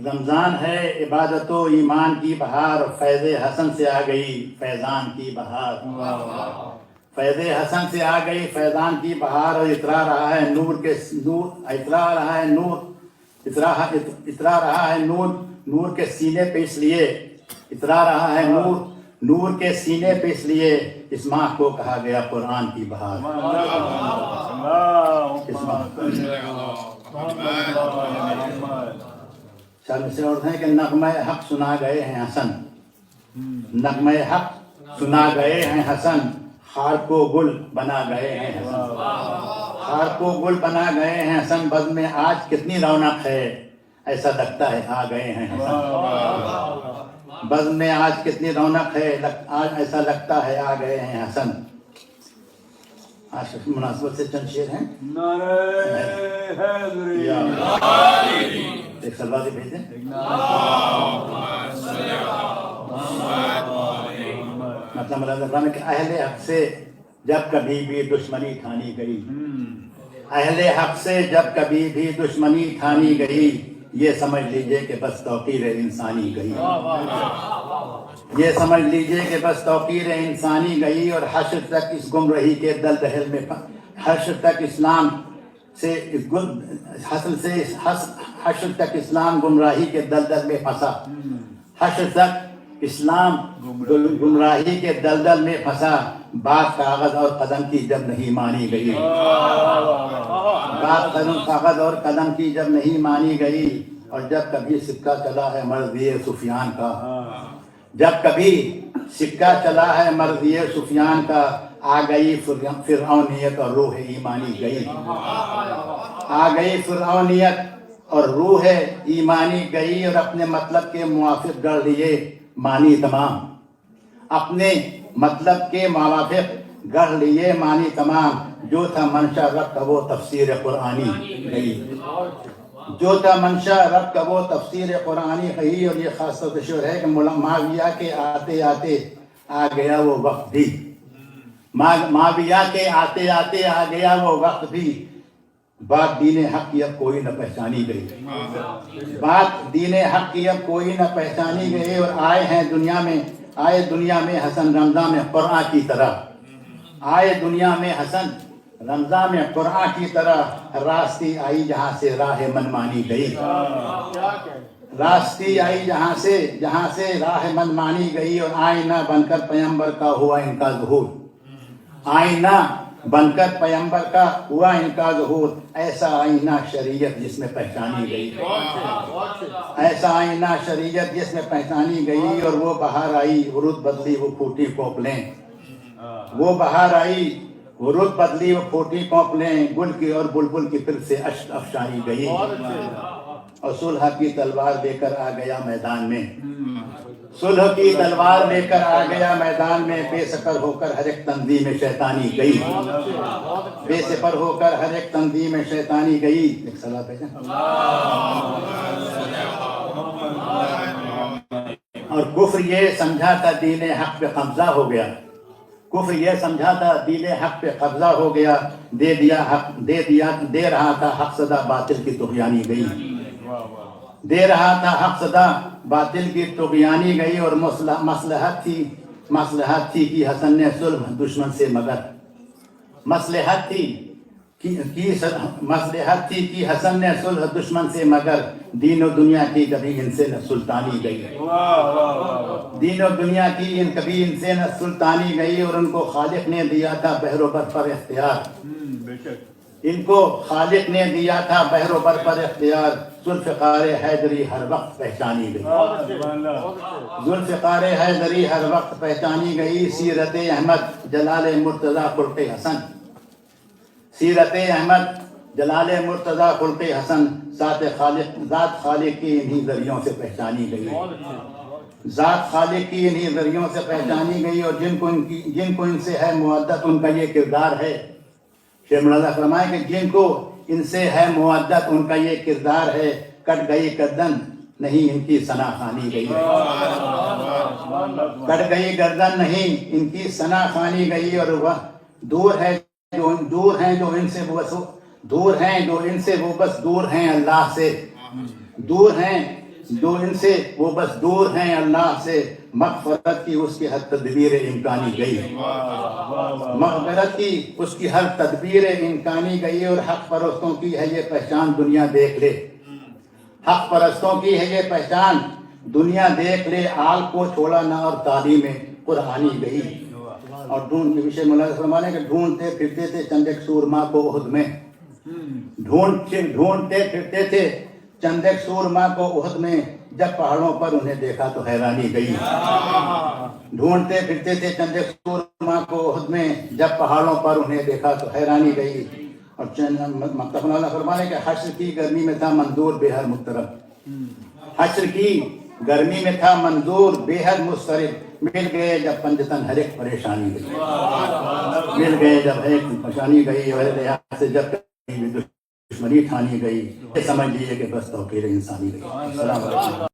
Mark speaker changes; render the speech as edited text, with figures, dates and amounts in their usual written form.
Speaker 1: رمضان ہے عبادت و ایمان کی بہار، فیض حسن سے آ گئی فیضان کی بہار، فیض حسن سے آ گئی فیضان کی بہار، اور اترا رہا ہے نور کے نور، اترا رہا ہے نور، اترا رہا ہے نور، نور کے سینے پہ اس لیے اترا رہا ہے نور، نور کے سینے پہ اس لیے اس ماہ کو کہا گیا قرآن کی بہار۔ شرم سے اور ہیں کہ نغمہ حق سنا گئے ہیں حسن، نغمہ حق سنا گئے ہیں حسن، خار کو گل بنا گئے ہیں حسن، خار کو گل بنا گئے ہیں حسن، بزم میں آج کتنی رونق ہے ایسا لگتا ہے آ گئے ہیں حسن، بزم میں آج کتنی رونق ہے آج ایسا لگتا ہے آ گئے ہیں حسن۔ آج مناسبت سے چند شعر ہیں۔ ایک سلوات بھیج دیں۔ مطلب مولانا کہ اہل حق سے جب کبھی بھی دشمنی ٹھانی گئی، اہل حق سے جب کبھی بھی دشمنی ٹھانی گئی، یہ سمجھ لیجئے کہ بس توقیر انسانی گئی، یہ سمجھ لیجئے کہ بس توقیر انسانی گئی، اور حشر تک اس گمراہی کے دلدل میں، حشر تک اسلام سے حشر تک اسلام گمراہی کے دلدل میں پھنسا، حشر تک اسلام گمراہی کے دلدل میں پھنسا، بات کاغذ اور قدم کی جب نہیں مانی گئی، بات کاغذ اور قدم کی جب نہیں مانی گئی، اور جب کبھی سکہ چلا ہے مرضی سفیان کا، جب کبھی سکہ چلا ہے مرضی سفیان کا، آ گئی فرعونیت اور روح ایمانی گئی، آ گئی فرعونیت اور روح ایمانی گئی، اور اپنے مطلب کے موافق گڑھ لیے معنی تمام، اپنے مطلب کے موافق گڑھ لیے معنی تمام، جو تھا منشا رب کا وہ تفسیر قرآنی گئی، جو تھا منشا رب کا وہ تفسیر قرآنی گئی، اور یہ خاص طور پر شعر ہے کہ معاویہ کے آتے آتے آ گیا وہ وقت بھی، معاویہ کے آتے آتے آ گیا وہ وقت بھی، بات دین حق کی اب کوئی نہ پہچانی گئی، بات دین حق کی اب کوئی نہ پہچانی گئی، اور آئے دنیا میں حسن رمضان میں قرآن کی طرح، آئے دنیا میں حسن رمضان میں قرآن کی طرح، راستی آئی جہاں سے راہ من مانی گئی، راستی آئی جہاں سے راہ من مانی گئی، اور آئینہ بن کر پیغمبر کا ہوا ان کا ظہور، آئینہ بن کر پیغمبر کا ہوا ان کا ظہور، ایسا آئینہ شریعت جس میں پہچانی گئی، ایسا آئینہ شریعت جس میں پہچانی گئی، اور وہ بہار آئی ورود بدلی وہ پھوٹی پوپلیں، وہ بہار آئی ورود بدلی وہ پھوٹی پوپلیں، گل کی اور بلبل کی پھر سے اشک افشانی گئی، اور صلح کی تلوار لے کر آ گیا میدان میں، صلح کی تلوار لے کر آ گیا میدان میں، بے سپر ہو کر ہر ایک تنظیم شیطانی گئی، بے سپر ہو کر ہر ایک تنظیم شیطانی گئی۔ ایک صلاۃ ہے اور کفر یہ سمجھا تھا دین حق پہ قبضہ ہو گیا، کفر یہ سمجھا تھا دین حق پہ قبضہ ہو گیا، دے رہا تھا حق صدا باطل کی طغیانی گئی، دے رہا تھا حق صدا باطل کی طغیانی گئی، اور مصلحت تھی کہ حسن نے صلح دشمن سے، مگر مصلحت تھی کہ حسن نے صلح دشمن سے، مگر دین و دنیا کی کبھی ان سے نہ سلطانی گئی، دین و دنیا کی کبھی ان سے نہ سلطانی گئی، اور ان کو خالق نے دیا تھا بحر و بر پر اختیار، ان کو خالق نے دیا تھا بحر و بر پر اختیار، ذوالفقار حیدری ہر وقت پہچانی گئی، ذوالفقار حیدری ہر وقت پہچانی گئی، سیرت احمد جلال مرتضی خلق حسن، سیرت احمد جلال مرتضی خلق حسن، ذات خالق کی انہی ذریعوں سے پہچانی گئی، ذات خالق کی انہی ذریعوں سے پہچانی گئی، اور جن کو ان سے ہے مودت ان کا یہ کردار ہے، شیخ مولانا فرمائے کہ جن کو ان سے ہے مودت ان کا یہ کردار ہے، کٹ گئی گردن نہیں ان کی ثنا خوانی گئی، کٹ گئی گردن نہیں ان کی ثنا خوانی گئی، اور وہ دور ہیں جو ان سے وہ بس دور ہیں اللہ سے، دور ہیں جو ان سے وہ بس دور ہیں اللہ سے، مغفرت کی اس کی ہر تدبیر امکانی گئی، مغفرت کی اس کی ہر تدبیر امکانی گئی، اور حق پرستوں کی ہے یہ پہچان دنیا دیکھ لے، حق پرستوں کی ہے یہ پہچان دنیا دیکھ لے، آل کو چھوڑا نہ اور تعلیم قرآنی گئی۔ اور فرمانے کہ ڈھونڈتے پھرتے تھے چند ایک سورما کو احد میں، ڈھونڈتے پھرتے تھے چند ایک سورما کو احد میں، جب پہاڑوں پر انہیں دیکھا تو حیرانی گئی۔ ڈھونڈتے پھرتے تھے چند ایک سورما کو احد میں، جب پہاڑوں پر انہیں دیکھا تو حیرانی گئی۔ اور مولانا فرمانے کہ حشر کی گرمی میں تھا منظور بے حد مضطرب، حشر کی گرمی میں تھا منظور بے حد مضطرب، مل گئے جب پنجتن ہر ایک پریشانی گئی، مل گئے جب ہر ایک پریشانی گئی، اور لحاظ سے جب دشمنی ٹھانی گئی، سمجھ لیجیے کہ بس توقیر انسانی گئی۔ السلام علیکم۔